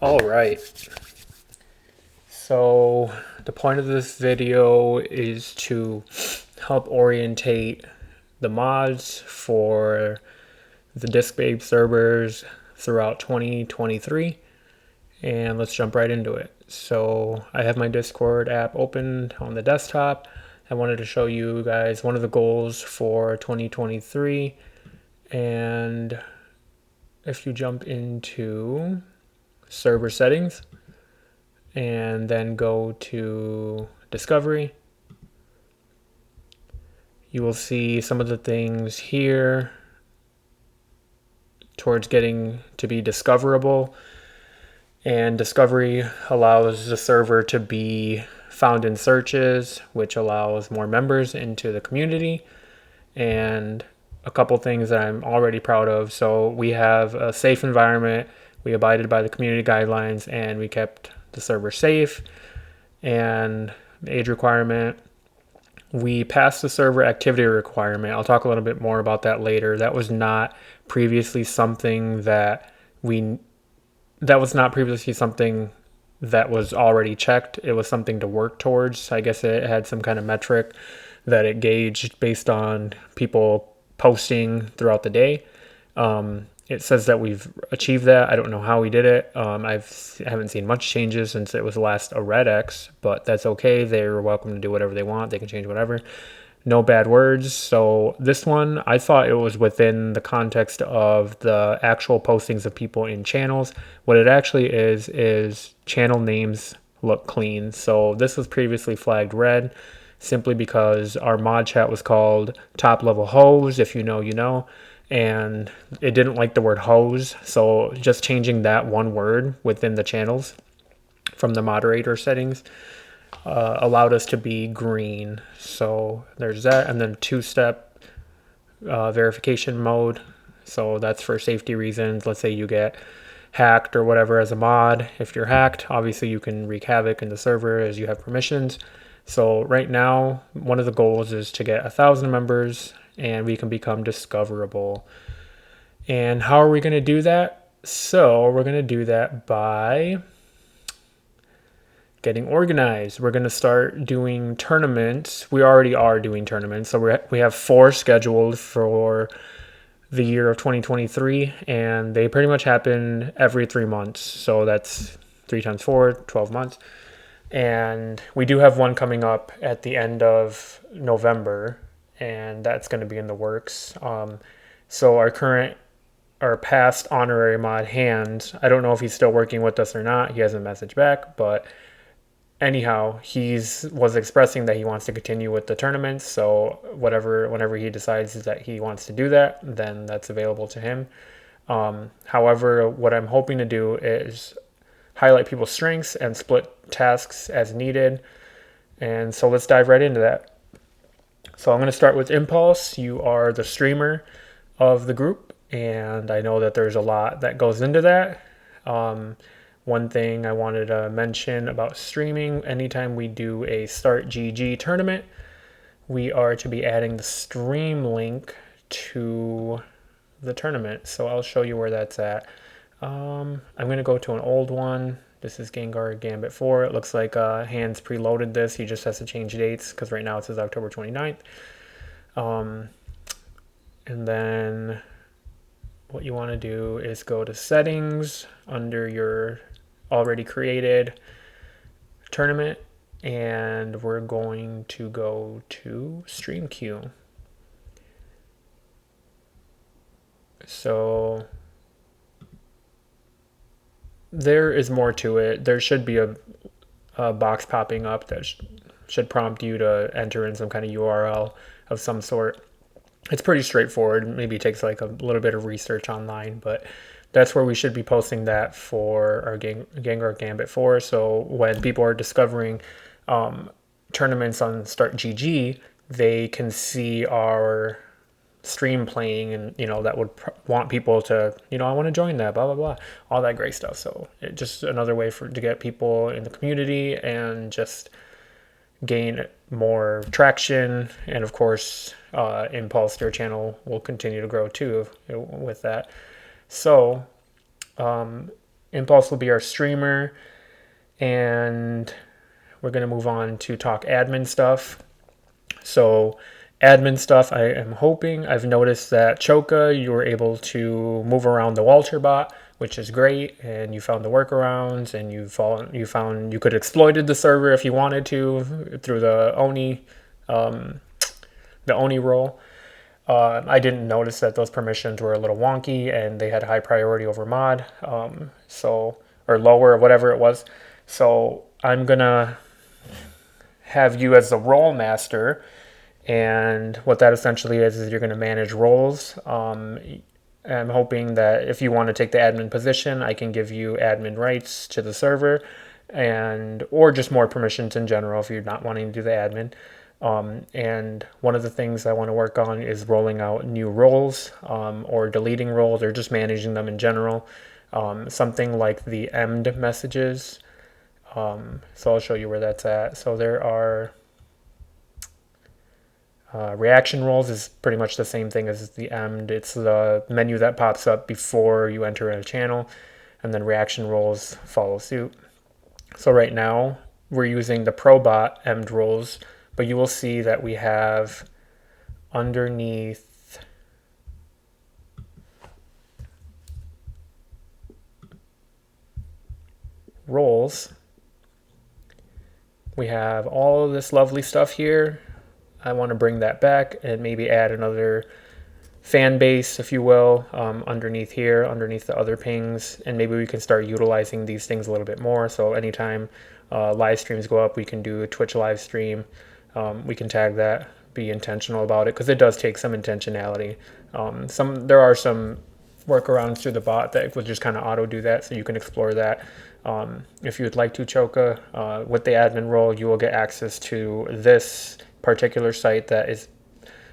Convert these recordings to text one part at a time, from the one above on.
All right. So the point of this video is to help orientate the mods for the Dscbabes servers throughout 2023. And let's jump right into it. So I have my Discord app open on the desktop. I wanted to show you guys one of the goals for 2023. And if you jump into server settings, and then go to discovery, you will see some of the things here towards getting to be discoverable. And discovery allows the server to be found in searches, which allows more members into the community. And a couple things that I'm already proud of. So we have a safe environment, we abided by the community guidelines, and we kept the server safe. And age requirement, we passed the server activity requirement. I'll talk a little bit more about that later. That was not previously something that was already checked. It was something to work towards. I guess it had some kind of metric that it gauged based on people posting throughout the day. It says that we've achieved that. I don't know how we did it. I haven't seen much changes since it was last a red X, but that's okay. They're welcome to do whatever they want. They can change whatever. No bad words. So this one, I thought it was within the context of the actual postings of people in channels. What it actually is channel names look clean. So this was previously flagged red simply because our mod chat was called top level hose. If you know, you know. And it didn't like the word hose, so just changing that one word within the channels from the moderator settings allowed us to be green. So there's that, and then two-step verification mode. So that's for safety reasons. Let's say you get hacked or whatever as a mod. If you're hacked, obviously you can wreak havoc in the server as you have permissions. So right now, one of the goals is to get 1,000 members and we can become discoverable. And how are we going to do that? So we're going to do that by getting organized. We're going to start doing tournaments. We already are doing tournaments. So we have 4 scheduled for the year of 2023, and they pretty much happen every 3 months. So that's 3 times 4, 12 months. And we do have one coming up at the end of November, and that's going to be in the works. So our past honorary mod Hand, I don't know if he's still working with us or not. He hasn't messaged back, but anyhow, was expressing that he wants to continue with the tournaments. So whenever he decides that he wants to do that, then that's available to him. However, what I'm hoping to do is highlight people's strengths and split tasks as needed. And so let's dive right into that. So I'm going to start with Impulse. You are the streamer of the group, and I know that there's a lot that goes into that. One thing I wanted to mention about streaming, anytime we do a Start GG tournament, we are to be adding the stream link to the tournament. So I'll show you where that's at. I'm going to go to an old one. This is Gengar Gambit 4. It looks like Hands preloaded this. He just has to change dates because right now it says October 29th. And then what you want to do is go to settings under your already created tournament, and we're going to go to stream queue. So there is more to it. There should be a box popping up that should prompt you to enter in some kind of URL of some sort. It's pretty straightforward. Maybe it takes like a little bit of research online, but that's where we should be posting that for our Gengar Gambit 4. So when people are discovering tournaments on Start GG, they can see our stream playing, and that would want people to I want to join that, blah blah blah, all that great stuff. So it just another way to get people in the community and just gain more traction. And of course Impulse, their channel, will continue to grow too with that. So Impulse will be our streamer, and we're going to move on to talk admin stuff. So admin stuff, I am hoping, I've noticed that Choka, you were able to move around the Walter bot, which is great, and you found the workarounds, and you found you could exploited the server if you wanted to through the Oni role. I didn't notice that those permissions were a little wonky and they had high priority over mod, or lower or whatever it was. So I'm gonna have you as the role master, and what that essentially is you're gonna manage roles. I'm hoping that if you want to take the admin position, I can give you admin rights to the server, or just more permissions in general if you're not wanting to do the admin. And one of the things I want to work on is rolling out new roles, or deleting roles, or just managing them in general. Something like the emd messages. So I'll show you where that's at. So there are reaction roles is pretty much the same thing as the emd. It's the menu that pops up before you enter a channel, and then reaction roles follow suit. So right now we're using the ProBot emd roles, but you will see that we have underneath roles, we have all of this lovely stuff here. I want to bring that back and maybe add another fan base, if you will, underneath here, underneath the other pings, and maybe we can start utilizing these things a little bit more. So anytime live streams go up, we can do a Twitch live stream. We can tag that, be intentional about it, because it does take some intentionality. There are some workarounds through the bot that will just kind of auto do that, so you can explore that. If you would like to, Choka, with the admin role, you will get access to this particular site that is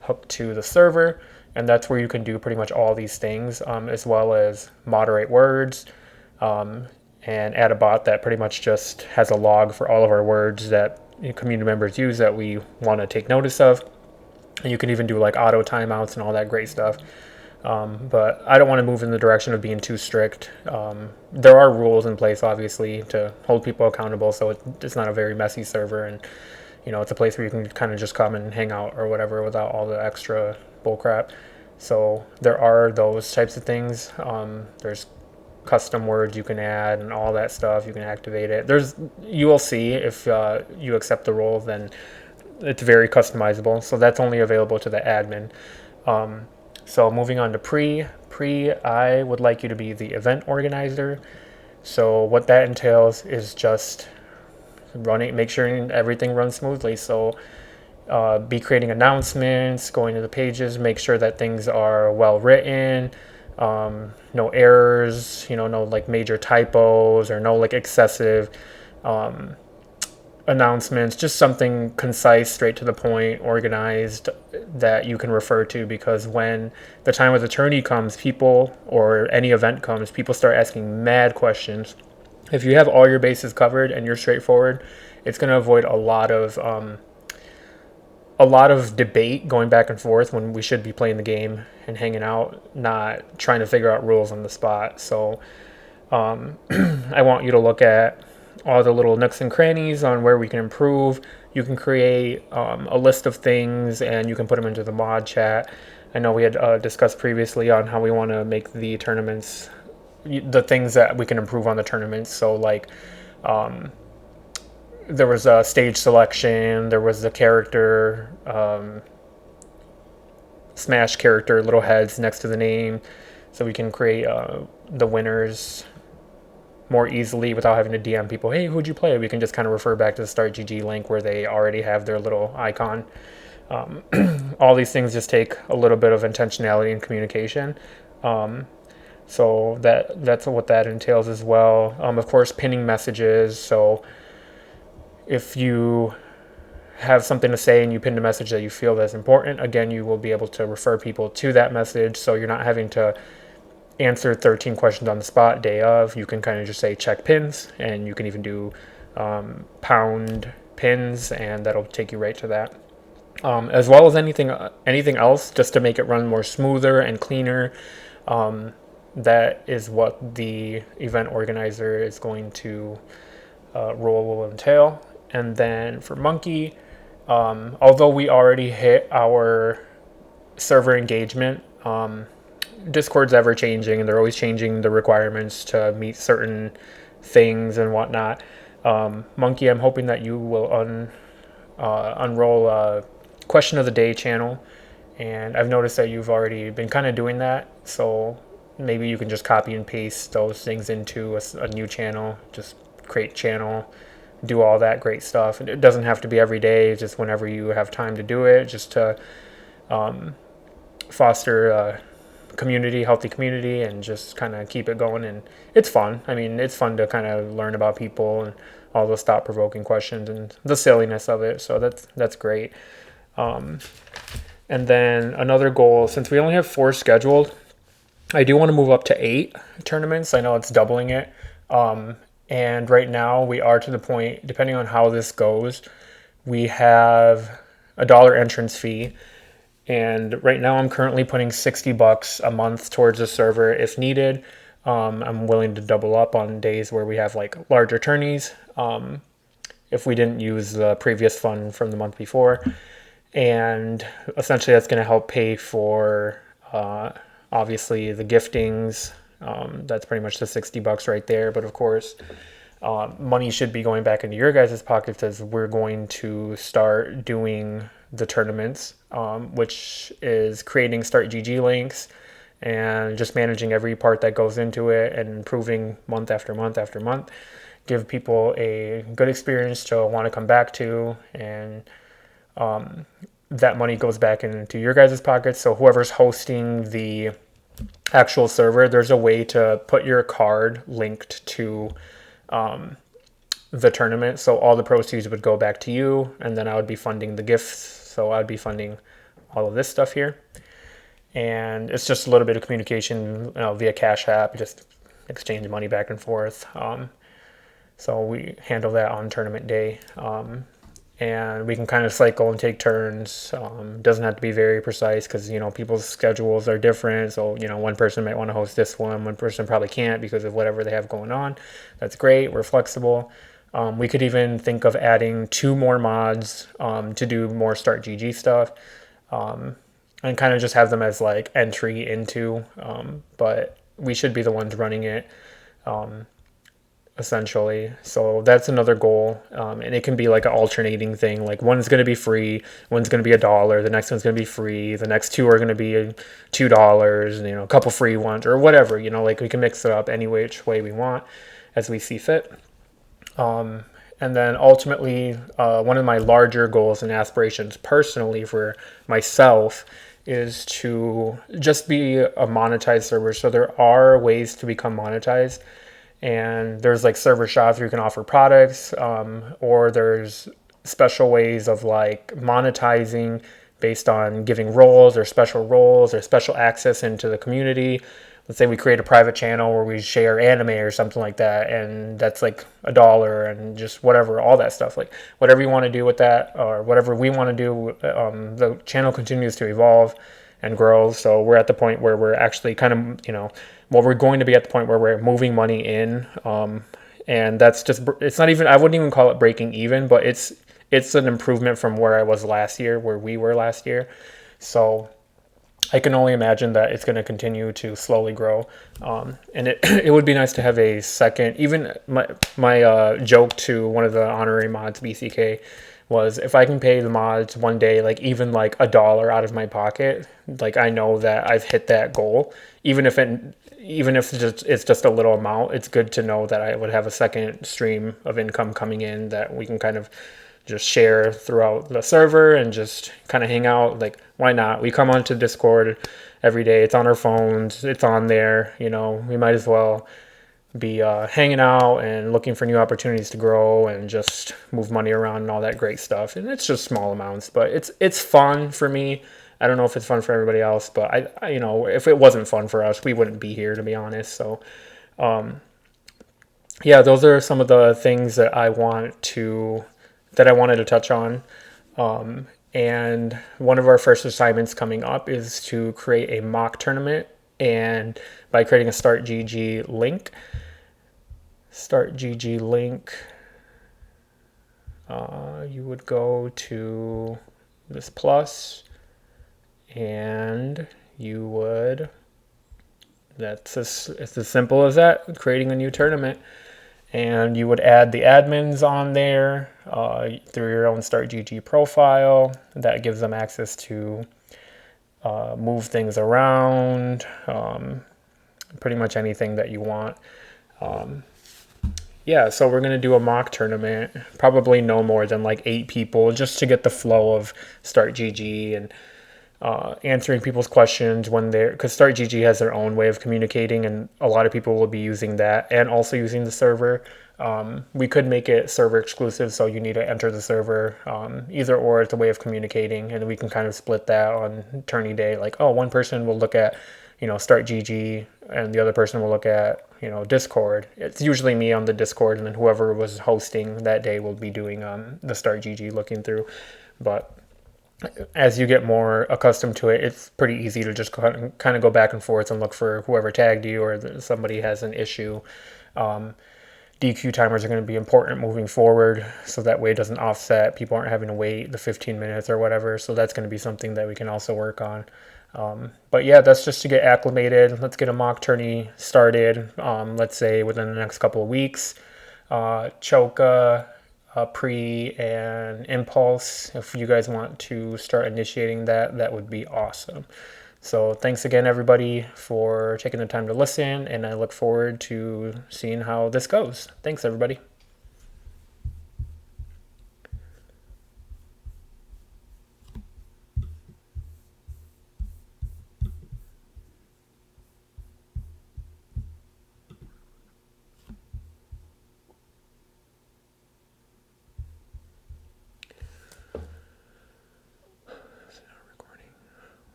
hooked to the server, and that's where you can do pretty much all these things, as well as moderate words, and add a bot that pretty much just has a log for all of our words that community members use that we want to take notice of. And you can even do like auto timeouts and all that great stuff. But I don't want to move in the direction of being too strict. There are rules in place, obviously, to hold people accountable, so it's not a very messy server, and it's a place where you can kind of just come and hang out or whatever without all the extra bullcrap. So there are those types of things. There's custom words you can add and all that stuff. You can activate it. You will see if you accept the role, then it's very customizable. So that's only available to the admin. So moving on to pre, I would like you to be the event organizer. So what that entails is just make sure everything runs smoothly. So be creating announcements, going to the pages, make sure that things are well written, no errors, no like major typos, or no like excessive announcements, just something concise, straight to the point, organized, that you can refer to, because when the time of the tourney comes, or any event comes, people start asking mad questions. If you have all your bases covered and you're straightforward, it's going to avoid a lot of debate going back and forth when we should be playing the game and hanging out, not trying to figure out rules on the spot. So I want you to look at all the little nooks and crannies on where we can improve. You can create a list of things and you can put them into the mod chat. I know we had discussed previously on how we want to make the tournaments, the things that we can improve on the tournaments. So like there was a stage selection, there was the character, smash character, little heads next to the name, so we can create the winners more easily without having to DM people, hey, who'd you play? We can just kind of refer back to the Start GG link where they already have their little icon. All these things just take a little bit of intentionality and communication. So that's what that entails as well. Of course, pinning messages. So if you have something to say and you pin a message that you feel that's important, again, you will be able to refer people to that message. So you're not having to answer 13 questions on the spot day of. You can kind of just say check pins, and you can even do pound pins, and that'll take you right to that. As well as anything else, just to make it run more smoother and cleaner. that is what the event organizer is going to role will entail. And then for Monkey, although we already hit our server engagement, Discord's ever changing and they're always changing the requirements to meet certain things and whatnot. Monkey, I'm hoping that you will unroll a question of the day channel, and I've noticed that you've already been kind of doing that, so maybe you can just copy and paste those things into a new channel, just create channel, do all that great stuff. It doesn't have to be every day, just whenever you have time to do it, just to foster community, healthy community, and just kind of keep it going. And it's fun. I mean, it's fun to kind of learn about people and all those thought-provoking questions and the silliness of it. So that's great. And then another goal, since we only have 4 scheduled, I do want to move up to 8 tournaments. I know it's doubling it. And right now we are to the point, depending on how this goes, we have a $1 entrance fee. And right now I'm currently putting $60 a month towards the server if needed. I'm willing to double up on days where we have like larger tourneys, if we didn't use the previous fund from the month before. And essentially that's going to help pay for obviously the giftings. That's pretty much the $60 right there. But of course, money should be going back into your guys' pockets as we're going to start doing the tournaments, which is creating Start GG links and just managing every part that goes into it and improving month after month after month. Give people a good experience to want to come back to, and that money goes back into your guys' pockets. So whoever's hosting the actual server, there's a way to put your card linked to the tournament, so all the proceeds would go back to you, and then I would be funding the gifts. So I'd be funding all of this stuff here, and it's just a little bit of communication via Cash App, just exchange money back and forth. So we handle that on tournament day, and we can kind of cycle and take turns. Doesn't have to be very precise because people's schedules are different. So one person might want to host this one person probably can't because of whatever they have going on. That's great. We're flexible. We could even think of adding 2 more mods to do more Start GG stuff, and kind of just have them as like entry into, but we should be the ones running it, essentially. So that's another goal, and it can be like an alternating thing. Like one's going to be free, one's going to be $1, the next one's going to be free, the next 2 are going to be $2, and a couple free ones or whatever. Like we can mix it up any which way we want as we see fit. And then ultimately, one of my larger goals and aspirations personally for myself is to just be a monetized server. So there are ways to become monetized, and there's like server shops where you can offer products, or there's special ways of like monetizing based on giving roles or special access into the community. Let's say we create a private channel where we share anime or something like that, and that's like $1 and just whatever, all that stuff. Like whatever you want to do with that or whatever we want to do, the channel continues to evolve and grow. So we're at the point where we're actually kind of, we're going to be at the point where we're moving money in. And that's just, it's not even, I wouldn't even call it breaking even, but it's an improvement from where I was last year, where we were last year. So I can only imagine that it's going to continue to slowly grow. And it would be nice to have a second, even my joke to one of the honorary mods, BCK, was if I can pay the mods one day, like even like $1 out of my pocket, like I know that I've hit that goal. Even if it's just a little amount, it's good to know that I would have a second stream of income coming in that we can kind of just share throughout the server and just kind of hang out. Like, why not? We come onto Discord every day. It's on our phones. It's on there. We might as well be hanging out and looking for new opportunities to grow and just move money around and all that great stuff. And it's just small amounts, but it's fun for me. I don't know if it's fun for everybody else, but I if it wasn't fun for us, we wouldn't be here, to be honest. So, yeah, those are some of the things that I wanted to touch on. And one of our first assignments coming up is to create a mock tournament And by creating a start GG link, you would go to this plus, and you would, it's as simple as that, creating a new tournament. And you would add the admins on there through your own Start GG profile. That gives them access to move things around, pretty much anything that you want. Yeah, so we're going to do a mock tournament, probably no more than like 8 people, just to get the flow of Start GG and answering people's questions when they're, because Start GG has their own way of communicating, and a lot of people will be using that and also using the server. We could make it server exclusive, so you need to enter the server. Either or, it's a way of communicating, and we can kind of split that on tourney day. Like, oh, one person will look at, Start GG, and the other person will look at, Discord. It's usually me on the Discord, and then whoever was hosting that day will be doing the Start GG looking through. But as you get more accustomed to it, it's pretty easy to just kind of go back and forth and look for whoever tagged you, or somebody has an issue. DQ timers are going to be important moving forward, so that way it doesn't offset. People aren't having to wait the 15 minutes or whatever, so that's going to be something that we can also work on. But yeah, that's just to get acclimated. Let's get a mock tourney started, let's say within the next couple of weeks. Choka, Pre, and Impulse, if you guys want to start initiating that, that would be awesome. So thanks again, everybody, for taking the time to listen, and I look forward to seeing how this goes. Thanks, everybody.